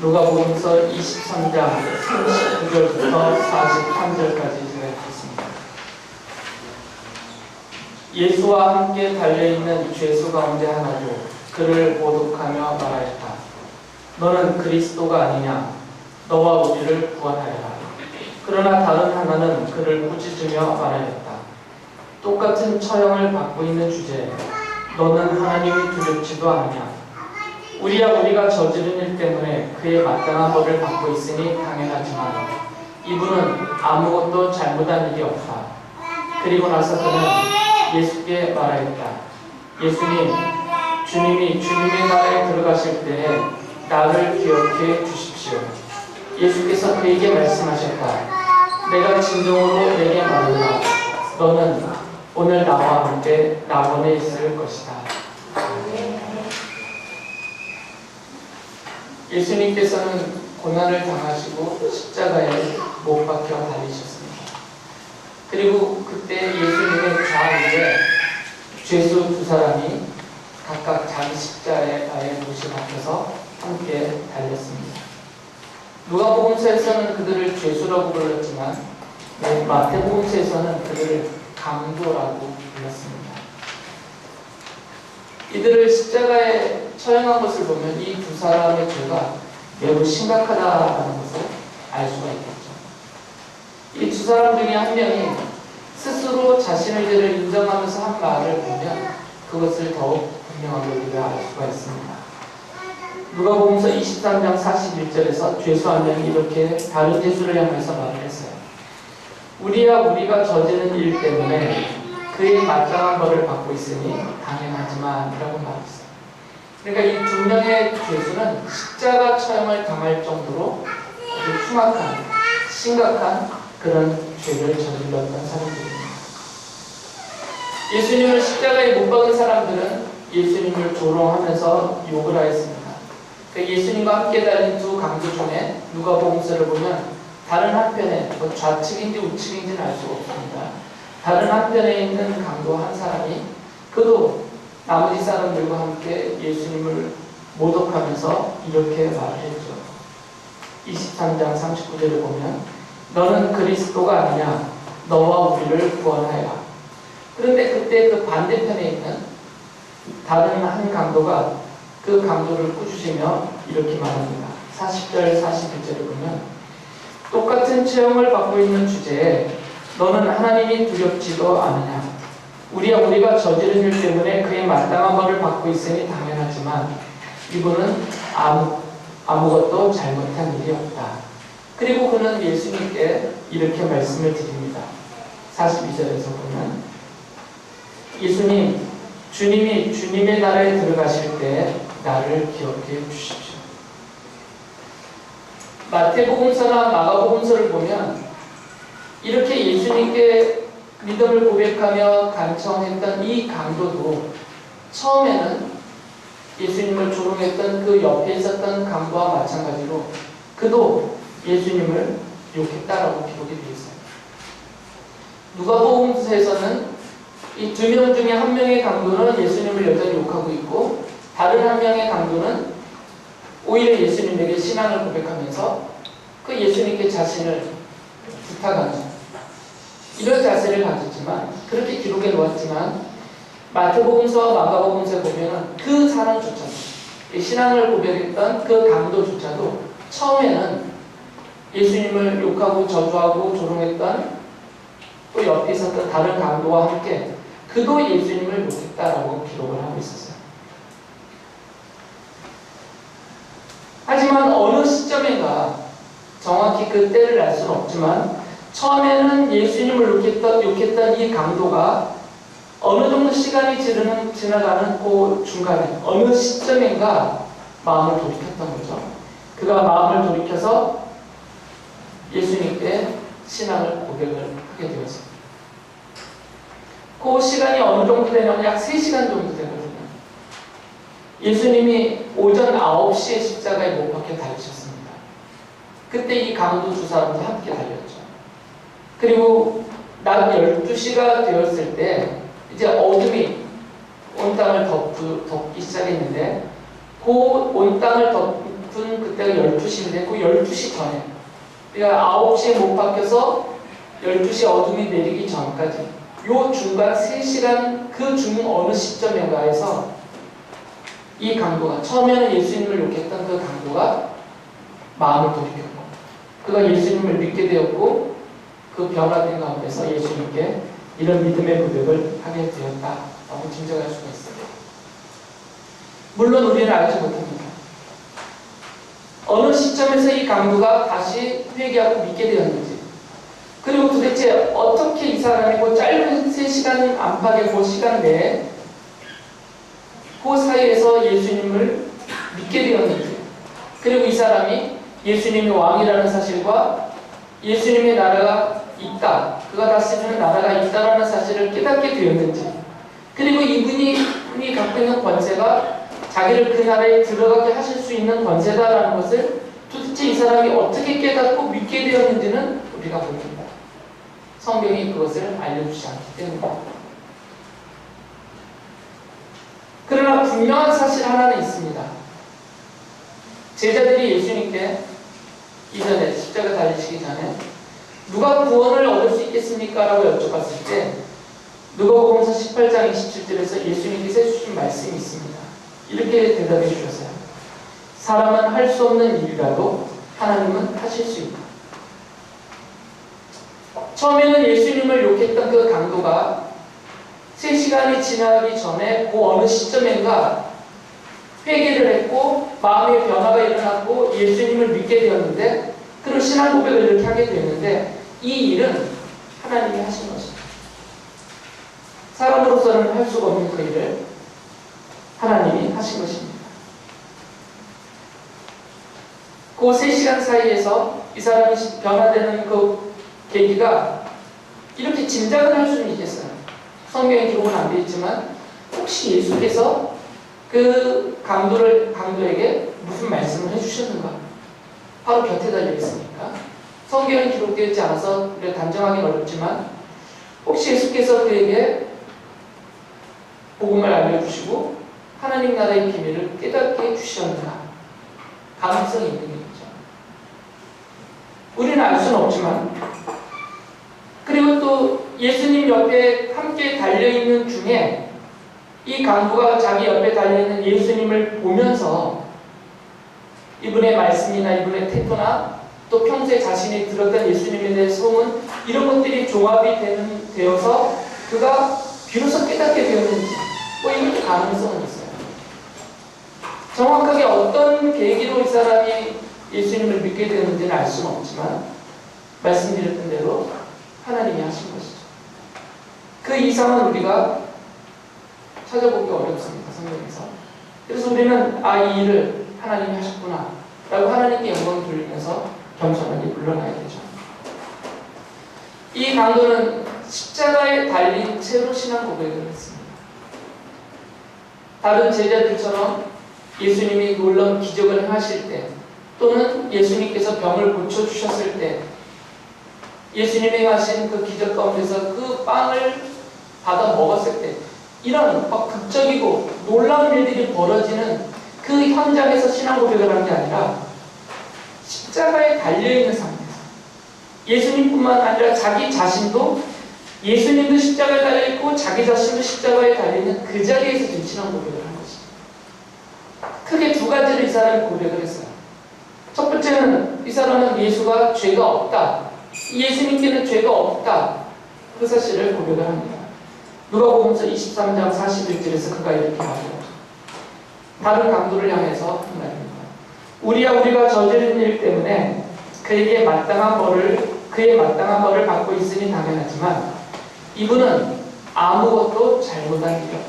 누가복음서 23장 39절부터 43절까지 제가 읽겠습니다. 예수와 함께 달려있는 죄수 가운데 하나도 그를 모독하며 말하였다. 너는 그리스도가 아니냐? 너와 우리를 구원하여라. 그러나 다른 하나는 그를 꾸짖으며 말하였다. 똑같은 처형을 받고 있는 주제에 너는 하나님이 두렵지도 않으냐? 우리가 저지른 일 때문에 그의 마땅한 벌을 받고 있으니 당연하지만 이분은 아무것도 잘못한 일이 없다. 그리고 나서 그는 예수께 말하였다. 예수님, 주님이 주님의 나라에 들어가실 때에 나를 기억해 주십시오. 예수께서 그에게 말씀하셨다. 내가 진정으로 내게 말한다. 너는 오늘 나와 함께 낙원에 있을 것이다. 예수님께서는 고난을 당하시고 십자가에 못 박혀 달리셨습니다. 그리고 그때 예수님의 좌우에 죄수 두 사람이 각각 자기 십자가에 못이 박혀서 함께 달렸습니다. 누가복음서에서는 그들을 죄수라고 불렀지만 마태복음서에서는 그들을 강도라고 불렀습니다. 이들을 십자가에 처형한 것을 보면 이 두 사람의 죄가 매우 심각하다는 것을 알 수가 있겠죠. 이 두 사람 중에 한 명이 스스로 자신의 죄를 인정하면서 한 말을 보면 그것을 더욱 분명하게 우리가 알 수가 있습니다. 누가복음서 23장 41절에서 죄수 한 명이 이렇게 다른 죄수를 향해서 말을 했어요. 우리가 저지른 일 때문에 그의 마땅한 벌을 받고 있으니 당연하지만 이라고 말했어요. 그러니까 이 두 명의 죄수는 십자가 처형을 당할 정도로 아주 흉악한, 심각한 그런 죄를 저질렀던 사람들입니다. 예수님을 십자가에 못 박은 사람들은 예수님을 조롱하면서 욕을 하였습니다. 그러니까 예수님과 함께 달린 두 강도 중에 누가복음서를 보면 다른 한편에 좌측인지 우측인지는 알 수가 없습니다. 다른 한편에 있는 강도 한 사람이 그도 나머지 사람들과 함께 예수님을 모독하면서 이렇게 말을 했죠. 23장 39절을 보면 너는 그리스도가 아니냐? 너와 우리를 구원하여라. 그런데 그때 그 반대편에 있는 다른 한 강도가 그 강도를 꾸짖으며 이렇게 말합니다. 40절 41절을 보면 똑같은 처형을 받고 있는 주제에 너는 하나님이 두렵지도 않으냐? 우리가 저지른 일 때문에 그의 마땅한 벌을 받고 있으니 당연하지만 이분은 아무것도 잘못한 일이 없다. 그리고 그는 예수님께 이렇게 말씀을 드립니다. 42절에서 보면 예수님, 주님이 주님의 나라에 들어가실 때 나를 기억해 주십시오. 마태복음서나 마가복음서를 보면 이렇게 예수님께 믿음을 고백하며 간청했던 이 강도도 처음에는 예수님을 조롱했던 그 옆에 있었던 강도와 마찬가지로 그도 예수님을 욕했다라고 기록이 되어 있어요. 누가복음서에서는 이 두 명 중에 한 명의 강도는 예수님을 여전히 욕하고 있고 다른 한 명의 강도는 오히려 예수님에게 신앙을 고백하면서 그 예수님께 자신을 부탁하는 이런 자세를 가졌지만 그렇게 기록해 놓았지만 마태복음서와 마가복음서에 보면 그 사람조차도 신앙을 고백했던 그 강도조차도 처음에는 예수님을 욕하고 저주하고 조롱했던 또 옆에 있었던 다른 강도와 함께 그도 예수님을 욕했다라고 기록을 하고 있었어요. 하지만 어느 시점인가 정확히 그 때를 알 수는 없지만 처음에는 예수님을 욕했던 이 강도가 어느 정도 시간이 지나가는 그 중간에 어느 시점인가 마음을 돌이켰던 거죠. 그가 마음을 돌이켜서 예수님께 신앙을 고백을 하게 되었습니다. 그 시간이 어느 정도 되냐면 약 3시간 정도 되거든요. 예수님이 오전 9시에 십자가에 못 박혀 달리셨습니다. 그때 이 강도 두 사람도 함께 달렸죠. 그리고 낮 12시가 되었을 때 이제 어둠이 온 땅을 덮기 시작했는데 그 온 땅을 오픈 그때가 12시인데 그 12시 전에 그러니까 9시에 못 바뀌어서 12시에 어둠이 내리기 전까지 요 중간 3시간 그 중 어느 시점인가에서 이 강도가 처음에는 예수님을 욕했던 그 강도가 마음을 돌이켰고 그가 예수님을 믿게 되었고 그 변화된 가운데서 예수님께 이런 믿음의 고백을 하게 되었다라고 짐작할 수가 있습니다. 물론 우리는 알지 못합니다. 어느 시점에서 이 강도가 다시 회개하고 믿게 되었는지 그리고 도대체 어떻게 이 사람이 그 짧은 3시간 안팎의 그 시간 내에 그 사이에서 예수님을 믿게 되었는지 그리고 이 사람이 예수님이 왕이라는 사실과 예수님의 나라가 있다 그가 다스리는 나라가 있다라는 사실을 깨닫게 되었는지 그리고 이분이 갖고 있는 권세가 자기를 그 나라에 들어가게 하실 수 있는 권세다라는 것을 도대체 이 사람이 어떻게 깨닫고 믿게 되었는지는 우리가 모릅니다. 성경이 그것을 알려주지 않기 때문입니다. 그러나 분명한 사실 하나는 있습니다. 제자들이 예수님께 이전에 십자가 달리시기 전에 누가 구원을 얻을 수 있겠습니까? 라고 여쭤봤을 때 누가복음서 18장 27절에서 예수님께서 해주신 말씀이 있습니다. 이렇게 대답해 주셨어요. 사람은 할 수 없는 일이라도 하나님은 하실 수 있다. 처음에는 예수님을 욕했던 그 강도가 3시간이 지나기 전에 그 어느 시점인가 회개를 했고 마음의 변화가 일어났고 예수님을 믿게 되었는데 그런 신앙 고백을 이렇게 하게 되었는데 이 일은 하나님이 하신 것입니다. 사람으로서는 할 수가 없는 그 일을 하나님이 하신 것입니다. 그 3시간 사이에서 이 사람이 변화되는 그 계기가 이렇게 짐작을 할 수는 있겠어요. 성경에 기록은 안 되어 있지만 혹시 예수께서 그 강도에게 무슨 말씀을 해주셨는가? 바로 곁에 달려 있으니까 성경에 기록되어 있지 않아서 단정하기는 어렵지만 혹시 예수께서 그에게 복음을 알려주시고 하나님 나라의 비밀을 깨닫게 해주셨는가? 가능성이 있는 얘기죠. 우리는 알 수는 없지만 그리고 또 예수님 옆에 함께 달려있는 중에 이 강도가 자기 옆에 달려있는 예수님을 보면서 이분의 말씀이나 이분의 태도나 또 평소에 자신이 들었던 예수님에 대한 소문 이런 것들이 종합이 되어서 그가 비로소 깨닫게 되었는지 뭐 이런 가능성은 있어요. 정확하게 어떤 계기로 이 사람이 예수님을 믿게 되었는지는 알 수는 없지만 말씀드렸던 대로 하나님이 하신 것이죠. 그 이상은 우리가 찾아보기 어렵습니다. 성경에서. 그래서 우리는 이 일을 하나님이 하셨구나 라고 하나님께 영광을 돌리면서 겸손하게 물러나야 되죠. 이 강도는 십자가에 달린 채로 신앙 고백을 했습니다. 다른 제자들처럼 예수님이 놀라운 기적을 행하실 때 또는 예수님께서 병을 고쳐주셨을 때 예수님이 행하신 그 기적 가운데서 그 빵을 받아 먹었을 때 이런 극적이고 놀라운 일들이 벌어지는 그 현장에서 신앙 고백을 한 게 아니라 십자가에 달려있는 상태에서 예수님뿐만 아니라 자기 자신도 예수님도 십자가에 달려있고 자기 자신도 십자가에 달려있는 그 자리에서 지금 신앙 고백을 한 것입니다. 크게 두 가지를 이 사람이 고백을 했어요. 첫 번째는 이 사람은 예수가 죄가 없다. 예수님께는 죄가 없다. 그 사실을 고백을 합니다. 누가복음서 23장 41절에서 그가 이렇게 말해요. 다른 강도를 향해서 말입니다. 우리가 저지른 일 때문에 그의 마땅한 벌을 받고 있으니 당연하지만 이분은 아무것도 잘못한 일이 없다.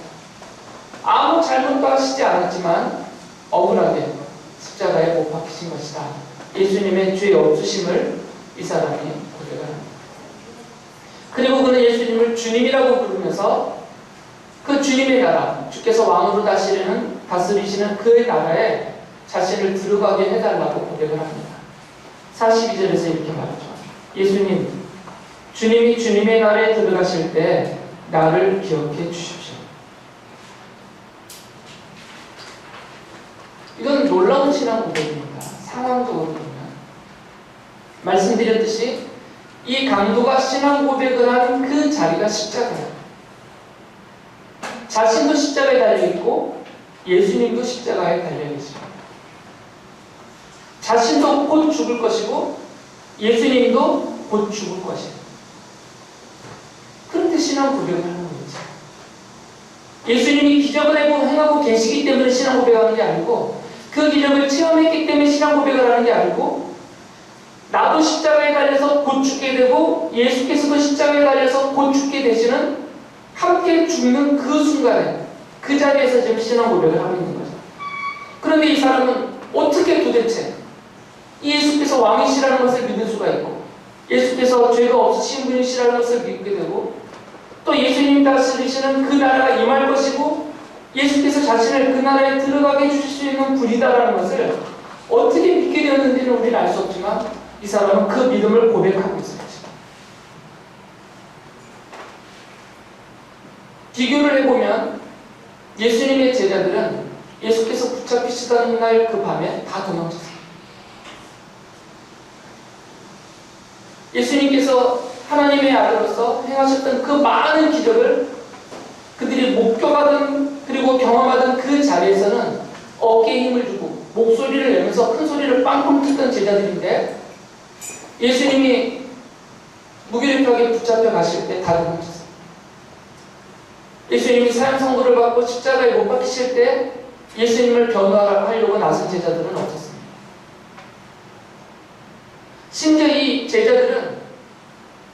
아무 잘못도 하시지 않았지만 억울하게 십자가에 못 박히신 것이다. 예수님의 죄 없으심을 이 사람이 고백을 합니다. 그리고 그는 예수님을 주님이라고 부르면서 그 주님의 나라, 주께서 왕으로 다스리시는 그의 나라에 자신을 들어가게 해달라고 고백을 합니다. 42절에서 이렇게 말하죠. 예수님, 주님이 주님의 나라에 들어가실 때 나를 기억해 주십시오. 이건 놀라운 신앙 고백입니다. 상황적으로 보면 말씀드렸듯이 이 강도가 신앙 고백을 한 그 자리가 십자가예요. 자신도 십자가에 달려있고 예수님도 십자가에 달려계십니다. 자신도 곧 죽을 것이고 예수님도 곧 죽을 것이에요. 그런데 신앙 고백을 하는 거죠. 예수님이 기적을 행하고 계시기 때문에 신앙 고백하는 게 아니고 그 기적을 체험했기 때문에 신앙 고백을 하는 게 아니고 나도 십자가에 달려서 곧 죽게 되고 예수께서도 십자가에 달려서 곧 죽게 되시는 함께 죽는 그 순간에 그 자리에서 지금 신앙 고백을 하고 있는 거죠. 그런데 이 사람은 어떻게 도대체 예수께서 왕이시라는 것을 믿을 수가 있고 예수께서 죄가 없으신 분이시라는 것을 믿게 되고 또 예수님이 다스리시는 그 나라가 임할 것이고 예수께서 자신을 그 나라에 들어가게 해주실 수 있는 분이다라는 것을 어떻게 믿게 되었는지는 우리는 알 수 없지만 이 사람은 그 믿음을 고백하고 있습니다. 비교를 해보면 예수님의 제자들은 예수께서 붙잡히시던 날 그 밤에 다 도망쳤어요. 예수님께서 하나님의 아들로서 행하셨던 그 많은 기적을 그들이 목격하던 그리고 경험하던 그 자리에서는 어깨에 힘을 주고 목소리를 내면서 큰 소리를 빵빵 듣던 제자들인데 예수님이 무기력하게 붙잡혀 가실 때 다 도망쳤어요. 예수님이 사형 선고를 받고 십자가에 못 박히실 때 예수님을 변호하려고 나선 제자들은 없었습니다. 심지어 이 제자들은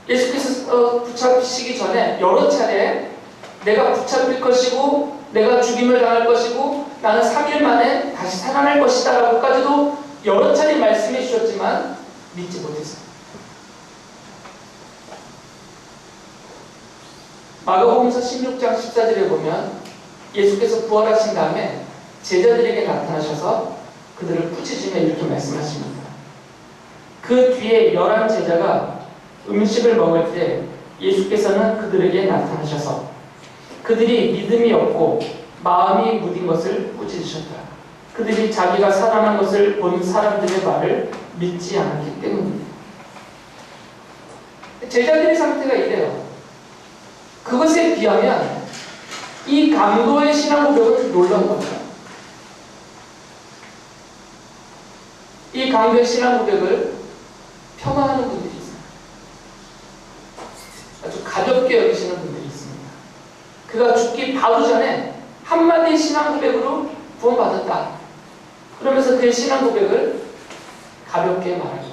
예수께서 붙잡히시기 전에 여러 차례 내가 붙잡힐 것이고 내가 죽임을 당할 것이고 나는 3일 만에 다시 살아날 것이다 라고까지도 여러 차례 말씀해 주셨지만 믿지 못했어요. 마가복음서 16장 14절에 보면 예수께서 부활하신 다음에 제자들에게 나타나셔서 그들을 꾸짖으며 이렇게 말씀하십니다. 그 뒤에 11제자가 음식을 먹을 때 예수께서는 그들에게 나타나셔서 그들이 믿음이 없고 마음이 무딘 것을 꾸짖으셨다. 그들이 자기가 살아난 것을 본 사람들의 말을 믿지 않았기 때문입니다. 제자들의 상태가 이래요. 그것에 비하면 이 강도의 신앙 고백은 놀라운 겁니다. 이 강도의 신앙 고백을 폄하하는 분들이 있어요. 아주 가볍게 여기시는 분들이 있습니다. 그가 죽기 바로 전에 한마디의 신앙 고백으로 구원받았다. 그러면서 그의 신앙 고백을 가볍게 말하죠.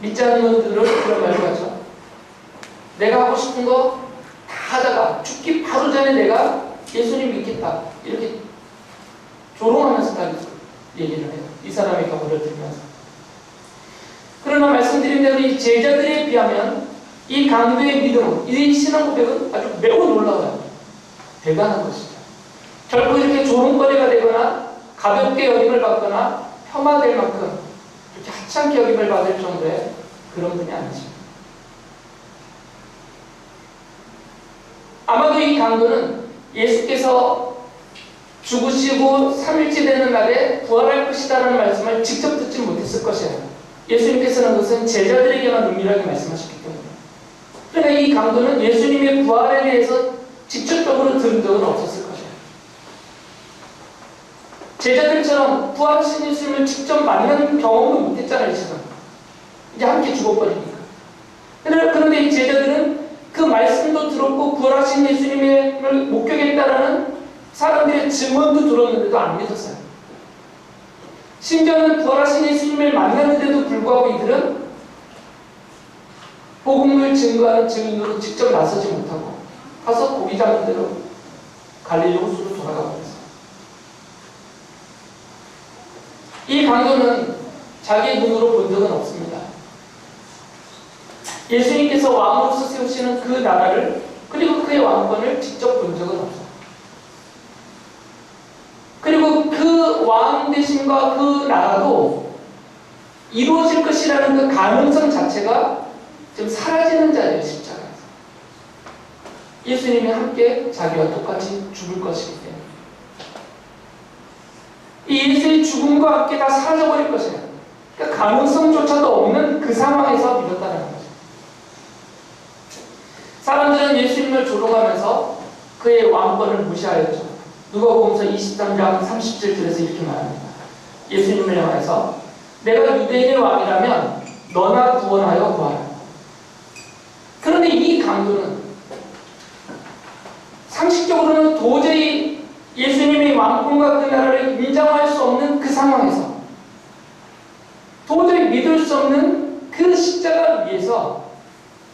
믿지 않는 분들은 그런 말을 하죠. 내가 하고 싶은 거 다 하다가 죽기 바로 전에 내가 예수님 믿겠다. 이렇게 조롱하면서 딱 얘기를 해요. 이 사람의 경우를 들면서. 그러나 말씀드린 대로 이 제자들에 비하면 이 강도의 믿음은, 이 신앙 고백은 아주 매우 놀라워요. 대단한 것이죠. 결코 이렇게 조롱거리가 되거나 가볍게 여김을 받거나 폄하될 만큼 이렇게 하찮게 여김을 받을 정도의 그런 분이 아니죠. 아마도 이 강도는 예수께서 죽으시고 3일째 되는 날에 부활할 것이다라는 말씀을 직접 듣지 못했을 것이에요. 예수님께서는 그것은 제자들에게만 은밀하게 말씀하셨기 때문에. 그러나 이 강도는 예수님의 부활에 대해서 직접적으로 들은 적은 없었을 것이에요. 제자들처럼 부활하신 예수님을 직접 만나는 경험도 못했잖아요, 지금. 이제 함께 죽어버리니까. 그런데 이 제자들은 그 말씀도 들었고 부활하신 예수님을 목격했다라는 사람들의 증언도 들었는데도 안 믿었어요. 심지어는 부활하신 예수님을 만났는데도 불구하고 이들은 복음을 증거하는 증인으로 직접 나서지 못하고 가서 고기 잡는 대로 갈릴리 호수로 돌아가 버렸어요. 이 강도는 자기의 눈으로 본 적은 없습니다. 예수님께서 왕으로서 세우시는 그 나라를 그리고 그의 왕권을 직접 본 적은 없어요. 그리고 그 왕 되심과 그 나라도 이루어질 것이라는 그 가능성 자체가 지금 사라지는 자리예요, 십자가에서. 예수님이 함께 자기와 똑같이 죽을 것이기 때문에. 이 예수의 죽음과 함께 다 사라져버릴 것이에요. 그러니까 가능성조차도 없는 그 상황에서 믿었다는 거죠. 사람들은 예수님을 조롱하면서 그의 왕권을 무시하였죠. 누가복음서 23장 37절에서 이렇게 말합니다. 예수님을 향해서 내가 유대인의 왕이라면 너나 구원하여 구하라. 그런데 이 강도는 상식적으로는 도저히 예수님의 왕권과 그 나라를 인정할 수 없는 그 상황에서 도저히 믿을 수 없는 그 십자가 위에서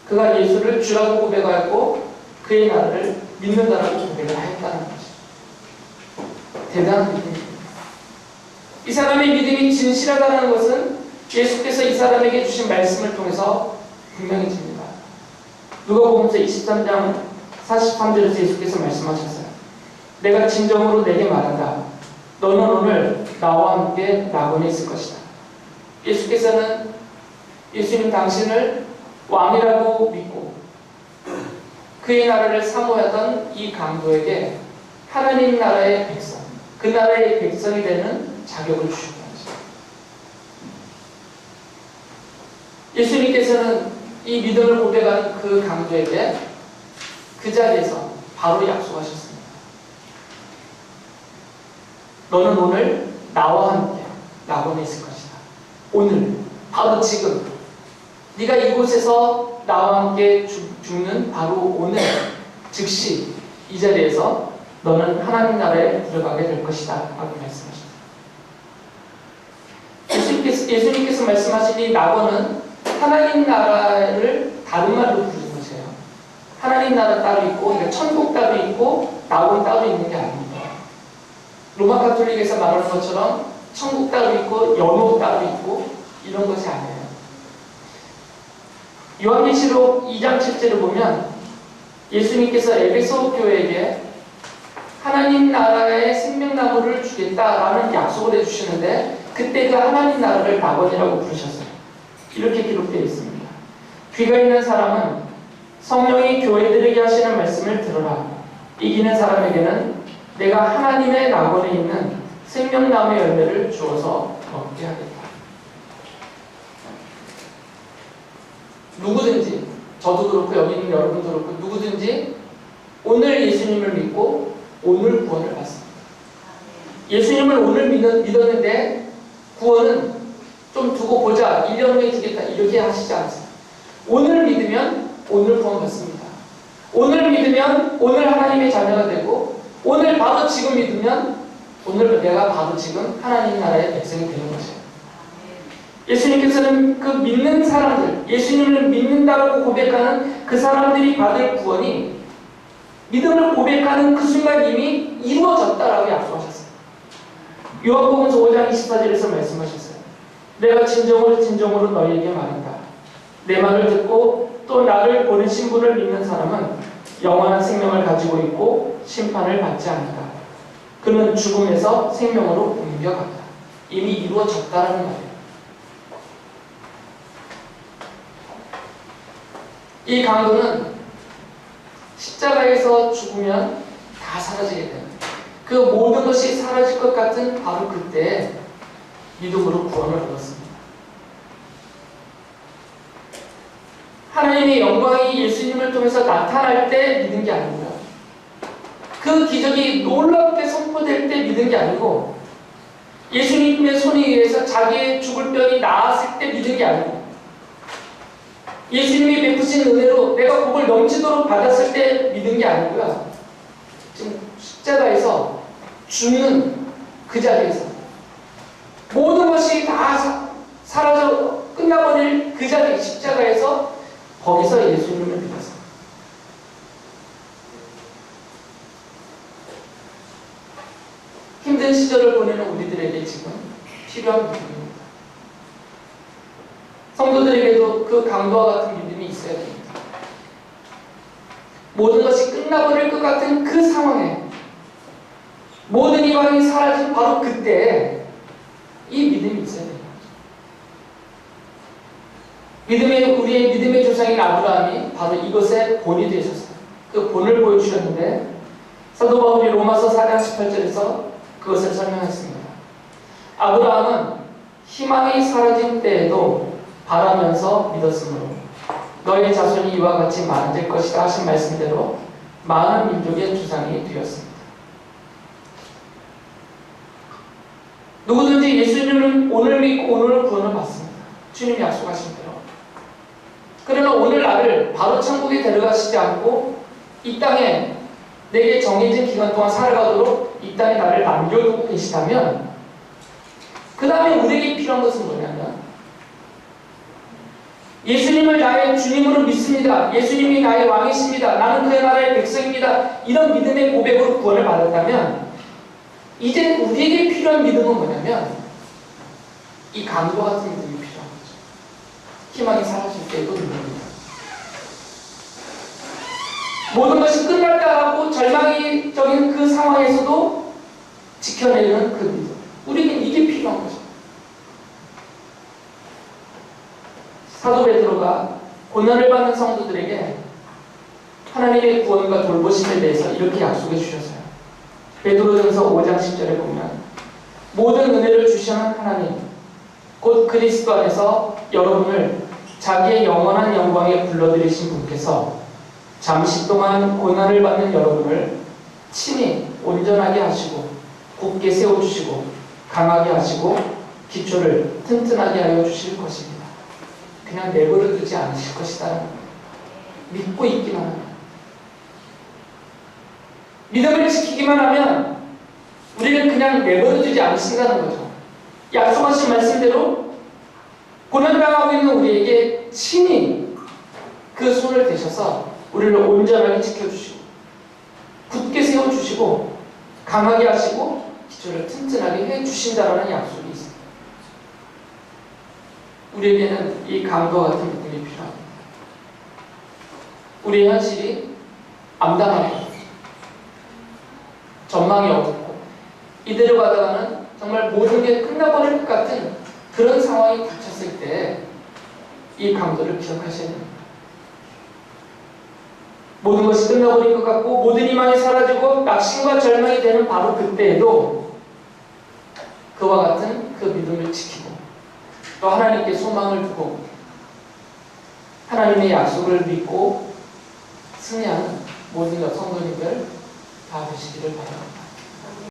그가 예수를 주라고 고백하였고 그의 나라를 믿는다라고 고백을 하였다는 것이죠. 대단한 믿음입니다. 이 사람의 믿음이 진실하다는 것은 예수께서 이 사람에게 주신 말씀을 통해서 분명해집니다. 누가복음서 23장 43절에서 예수께서 말씀하셨어요. 내가 진정으로 내게 말한다. 너는 오늘 나와 함께 낙원에 있을 것이다. 예수께서는 예수님 당신을 왕이라고 믿고 그의 나라를 사모하던 이 강도에게 하나님 나라의 백성, 그 나라의 백성이 되는 자격을 주셨다는 것입니다. 예수님께서는 이 믿음을 고백하는 그 강도에게 그 자리에서 바로 약속하셨습니다. 너는 오늘 나와 함께 낙원에 있을 것이다. 오늘, 바로 지금 네가 이곳에서 나와 함께 죽는 바로 오늘 즉시 이 자리에서 너는 하나님 나라에 들어가게 될 것이다 라고 말씀하십니다. 예수님께서 말씀하신 이 낙원은 하나님 나라를 다른 말로 부르는 것이에요. 하나님 나라 따로 있고 그러니까 천국 따로 있고 낙원 따로 있는 게 아닙니다. 로마 가톨릭에서 말하는 것처럼 천국 따로 있고 연옥 따로 있고 이런 것이 아니에요. 요한계시록 2장 7절을 보면 예수님께서 에베소 교회에게 하나님 나라의 생명나무를 주겠다라는 약속을 해주시는데 그때 그 하나님 나라를 낙원이라고 부르셨어요. 이렇게 기록되어 있습니다. 귀가 있는 사람은 성령이 교회들에게 하시는 말씀을 들으라. 이기는 사람에게는 내가 하나님의 낙원에 있는 생명나무의 열매를 주어서 먹게 하겠다. 누구든지, 저도 그렇고 여기 있는 여러분도 그렇고 누구든지 오늘 예수님을 믿고 오늘 구원을 받습니다. 예수님을 오늘 믿었는데 구원은 좀 두고 보자, 1년 후에 주겠다 이렇게 하시지 않습니다. 오늘 믿으면 오늘 구원 받습니다. 오늘 믿으면 오늘 하나님의 자녀가 되고 오늘 바로 지금 믿으면 오늘 내가 바로 지금 하나님 나라의 백성이 되는 것이에요. 예수님께서는 그 믿는 사람들, 예수님을 믿는다고 고백하는 그 사람들이 받을 구원이 믿음을 고백하는 그 순간 이미 이루어졌다라고 약속하셨어요. 요한복음서 5장 24절에서 말씀하셨어요. 내가 진정으로 너희에게 말한다. 내 말을 듣고 또 나를 보내신 분을 믿는 사람은 영원한 생명을 가지고 있고 심판을 받지 않는다. 그는 죽음에서 생명으로 옮겨간다. 이미 이루어졌다라는 말이에요. 이 강도는 십자가에서 죽으면 다 사라지게 되는 그 모든 것이 사라질 것 같은 바로 그때 믿음으로 구원을 얻었습니다. 하나님의 영광이 예수님을 통해서 나타날 때 믿은 게 아니고요. 그 기적이 놀랍게 선포될 때 믿은 게 아니고 예수님의 손에 의해서 자기의 죽을 병이 나았을 때 믿은 게 아니고 예수님이 베푸신 은혜로 내가 복을 넘치도록 받았을 때 믿은 게 아니고요. 지금 십자가에서 죽는 그 자리에서 모든 것이 다 사라져 끝나버릴 그 자리 십자가에서 거기서 예수님을 믿었어요. 힘든 시절을 보내는 우리들에게 지금 필요한 믿음입니다. 성도들에게도 그 강도와 같은 믿음이 있어야 됩니다. 모든 것이 끝나버릴 것 같은 그 상황에 모든 희망이 사라진 바로 그때 이 믿음이 있어야 됩니다. 우리의 믿음의 조상인 아브라함이 바로 이것의 본이 되셨어요. 그 본을 보여주셨는데 사도 바울이 로마서 4장 18절에서 그것을 설명했습니다. 아브라함은 희망이 사라진 때에도 바라면서 믿었으므로 너의 자손이 이와 같이 많아질 것이다 하신 말씀대로 많은 민족의 주상이 되었습니다. 누구든지 예수님은 오늘 믿고 오늘 구원을 받습니다. 주님이 약속하신 대로. 그러나 오늘 나를 바로 천국에 데려가시지 않고 이 땅에 내게 정해진 기간 동안 살아가도록 이 땅에 나를 남겨두고 계시다면 그 다음에 우리에게 필요한 것은 뭐냐면 예수님을 나의 주님으로 믿습니다. 예수님이 나의 왕이십니다. 나는 그의 나라의 백성입니다. 이런 믿음의 고백으로 구원을 받았다면 이제 우리에게 필요한 믿음은 뭐냐면 이 강도 같은 믿음이 필요한 거죠. 희망이 사라질 때에도 믿습니다. 모든 것이 끝났다 하고 절망적인 그 상황에서도 지켜내는 그 믿음. 우리에겐 이게 필요한 거죠. 사도 베드로가 고난을 받는 성도들에게 하나님의 구원과 돌보심에 대해서 이렇게 약속해 주셨어요. 베드로전서 5장 10절에 보면 모든 은혜를 주시는 하나님 곧 그리스도 안에서 여러분을 자기의 영원한 영광에 불러들이신 분께서 잠시 동안 고난을 받는 여러분을 친히 온전하게 하시고 굳게 세워주시고 강하게 하시고 기초를 튼튼하게 하여 주실 것입니다. 그냥 내버려 두지 않으실 것이다. 믿고 있기만 하면, 믿음을 지키기만 하면 우리는 그냥 내버려 두지 않으신다는 거죠. 약속하신 말씀대로 고난당하고 있는 우리에게 친히 그 손을 대셔서 우리를 온전하게 지켜주시고 굳게 세워주시고 강하게 하시고 기초를 튼튼하게 해주신다라는 약속이 있습니다. 우리에게는 이 강도 같은 믿음이 필요합니다. 우리의 현실이 암담하고 전망이 없고 이대로 가다가는 정말 모든 게 끝나버릴 것 같은 그런 상황이 닥쳤을 때 이 강도를 기억하셔야 됩니다. 모든 것이 끝나버린 것 같고 모든 희망이 사라지고 낙심과 절망이 되는 바로 그때에도 그와 같은 그 믿음을 지키고 또 하나님께 소망을 두고 하나님의 약속을 믿고 승리하는 모든 성도님들 다 되시기를 바랍니다.